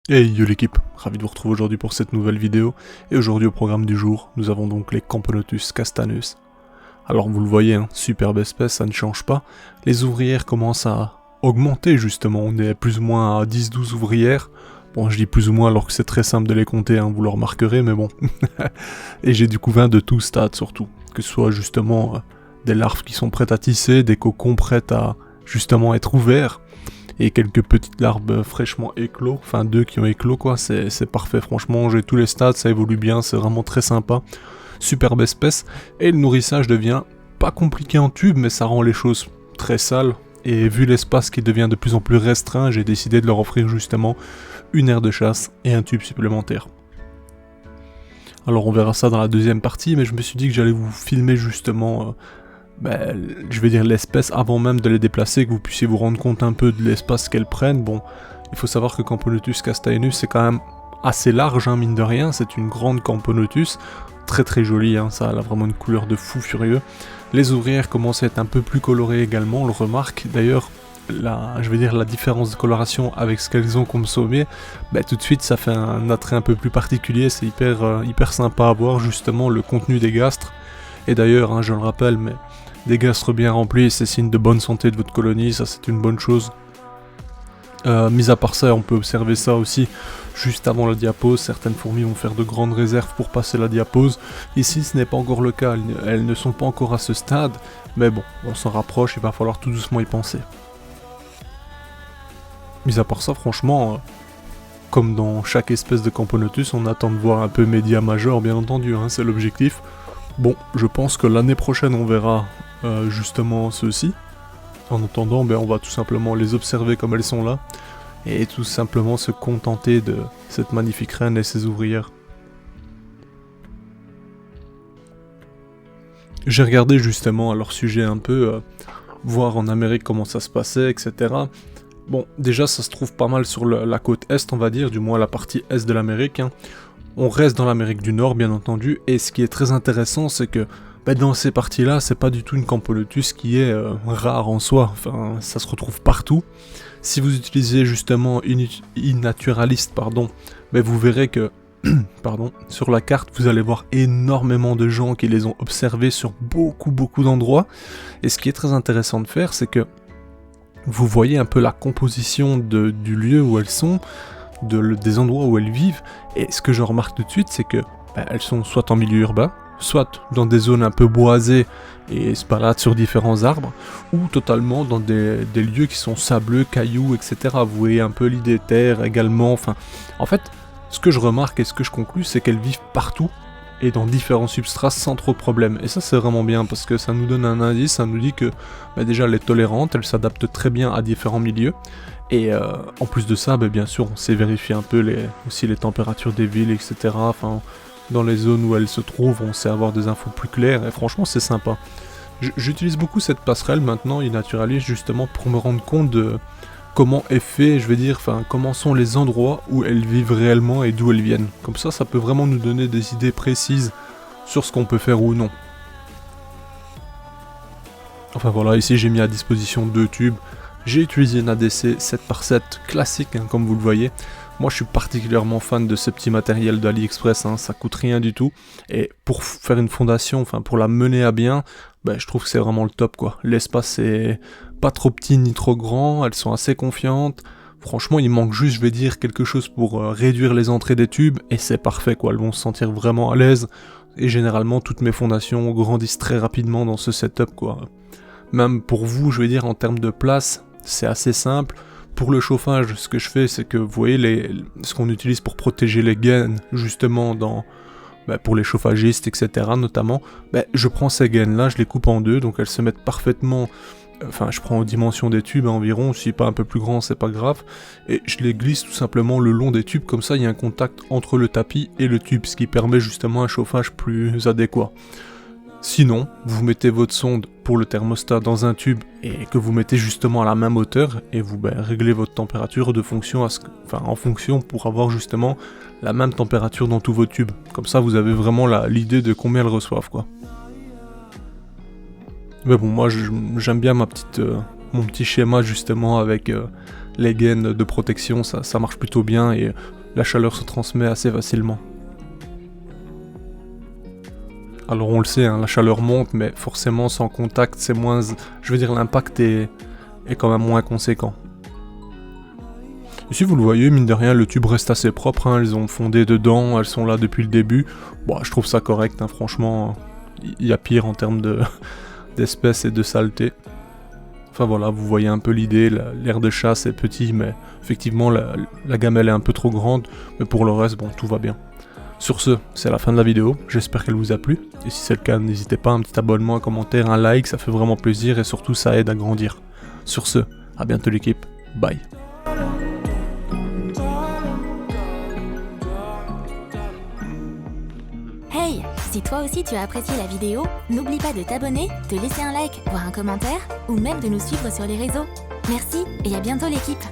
Hey yo l'équipe, ravi de vous retrouver aujourd'hui pour cette nouvelle vidéo, et aujourd'hui au programme du jour, nous avons donc les Camponotus castanus. Alors vous le voyez, hein, superbe espèce, ça ne change pas, les ouvrières commencent à augmenter justement, on est plus ou moins à 10-12 ouvrières, bon je dis plus ou moins alors que c'est très simple de les compter, hein, vous le remarquerez, mais bon, et j'ai découvert de tout stade surtout, que ce soit justement des larves qui sont prêtes à tisser, des cocons prêts à justement être ouverts, et quelques petites larves fraîchement éclos, enfin 2 qui ont éclos quoi, c'est parfait franchement, j'ai tous les stades, ça évolue bien, c'est vraiment très sympa, superbe espèce, et le nourrissage devient pas compliqué en tube, mais ça rend les choses très sales, et vu l'espace qui devient de plus en plus restreint, j'ai décidé de leur offrir justement une aire de chasse et un tube supplémentaire. Alors on verra ça dans la deuxième partie, mais je me suis dit que j'allais vous filmer justement je vais dire l'espèce avant même de les déplacer, que vous puissiez vous rendre compte un peu de l'espace qu'elles prennent. Bon, il faut savoir que Camponotus castanus c'est quand même assez large, hein, mine de rien, c'est une grande Camponotus, très très jolie, hein, ça a vraiment une couleur de fou furieux. Les ouvrières commencent à être un peu plus colorées également, on le remarque, d'ailleurs, je vais dire la différence de coloration avec ce qu'elles ont comme sommet, tout de suite ça fait un attrait un peu plus particulier, c'est hyper sympa à voir justement le contenu des gastres, et d'ailleurs, hein, je le rappelle, mais des gastres bien remplis, c'est signe de bonne santé de votre colonie, ça c'est une bonne chose. Mis à part ça, on peut observer ça aussi juste avant la diapause, certaines fourmis vont faire de grandes réserves pour passer la diapause. Ici ce n'est pas encore le cas, elles ne sont pas encore à ce stade, mais bon, on s'en rapproche, il va falloir tout doucement y penser. Mis à part ça, franchement, comme dans chaque espèce de Camponotus, on attend de voir un peu Media Major, bien entendu, hein, c'est l'objectif. Bon, je pense que l'année prochaine on verra justement ceux-ci. En attendant, on va tout simplement les observer comme elles sont là, et tout simplement se contenter de cette magnifique reine et ses ouvrières. J'ai regardé justement à leur sujet un peu, voir en Amérique comment ça se passait, etc. Bon, déjà ça se trouve pas mal sur la côte est, on va dire, du moins la partie est de l'Amérique, hein. On reste dans l'Amérique du Nord, bien entendu, et ce qui est très intéressant, c'est que dans ces parties-là, c'est pas du tout une Camponotus qui est rare en soi, enfin, ça se retrouve partout. Si vous utilisez justement iNaturalist, vous verrez que, sur la carte, vous allez voir énormément de gens qui les ont observés sur beaucoup d'endroits, et ce qui est très intéressant de faire, c'est que vous voyez un peu la composition du lieu où elles sont, des endroits où elles vivent, et ce que je remarque tout de suite, c'est que elles sont soit en milieu urbain, soit dans des zones un peu boisées et se baladent sur différents arbres, ou totalement dans des lieux qui sont sableux, cailloux, etc. Vous voyez un peu l'idée terre également, enfin... En fait, ce que je remarque et ce que je conclus, c'est qu'elles vivent partout, et dans différents substrats sans trop de problèmes. Et ça c'est vraiment bien, parce que ça nous donne un indice, ça nous dit que déjà elle est tolérante, elle s'adapte très bien à différents milieux, et en plus de ça, bien sûr, on sait vérifier un peu aussi les températures des villes, etc. Enfin, dans les zones où elles se trouvent, on sait avoir des infos plus claires, et franchement c'est sympa. J'utilise beaucoup cette passerelle maintenant, iNaturalist, justement pour me rendre compte de comment est fait, comment sont les endroits où elles vivent réellement et d'où elles viennent. Comme ça peut vraiment nous donner des idées précises sur ce qu'on peut faire ou non. Enfin voilà, ici j'ai mis à disposition 2 tubes. J'ai utilisé une ADC 7x7 classique, hein, comme vous le voyez. Moi je suis particulièrement fan de ce petit matériel d'AliExpress, hein, ça coûte rien du tout. Et pour faire une fondation, pour la mener à bien, je trouve que c'est vraiment le top quoi. L'espace est pas trop petit ni trop grand, elles sont assez confiantes. Franchement il manque juste, je vais dire, quelque chose pour réduire les entrées des tubes, et c'est parfait quoi, elles vont se sentir vraiment à l'aise. Et généralement toutes mes fondations grandissent très rapidement dans ce setup quoi. Même pour vous, je vais dire, en termes de place, c'est assez simple. Pour le chauffage, ce que je fais, c'est que vous voyez ce qu'on utilise pour protéger les gaines, justement, pour les chauffagistes, etc. notamment, je prends ces gaines-là, je les coupe en 2, donc elles se mettent parfaitement... je prends aux dimensions des tubes environ, si pas un peu plus grand, c'est pas grave, et je les glisse tout simplement le long des tubes, comme ça il y a un contact entre le tapis et le tube, ce qui permet justement un chauffage plus adéquat. Sinon, vous mettez votre sonde pour le thermostat dans un tube et que vous mettez justement à la même hauteur et vous réglez votre température de fonction en fonction pour avoir justement la même température dans tous vos tubes. Comme ça, vous avez vraiment l'idée de combien elles reçoivent, quoi. Mais bon, moi j'aime bien mon petit schéma justement avec les gaines de protection, ça marche plutôt bien et la chaleur se transmet assez facilement. Alors on le sait, hein, la chaleur monte, mais forcément sans contact, c'est moins... Je veux dire, l'impact est quand même moins conséquent. Ici vous le voyez, mine de rien, le tube reste assez propre, hein, elles ont fondé dedans, elles sont là depuis le début. Bon, je trouve ça correct, hein, franchement, il y a pire en termes d'espèces et de saleté. Enfin voilà, vous voyez un peu l'idée, l'air de chasse est petit, mais effectivement la gamelle est un peu trop grande, mais pour le reste, bon, tout va bien. Sur ce, c'est la fin de la vidéo, j'espère qu'elle vous a plu, et si c'est le cas, n'hésitez pas, un petit abonnement, un commentaire, un like, ça fait vraiment plaisir, et surtout ça aide à grandir. Sur ce, à bientôt l'équipe, bye. Hey, si toi aussi tu as apprécié la vidéo, n'oublie pas de t'abonner, de laisser un like, voire un commentaire, ou même de nous suivre sur les réseaux. Merci et à bientôt l'équipe.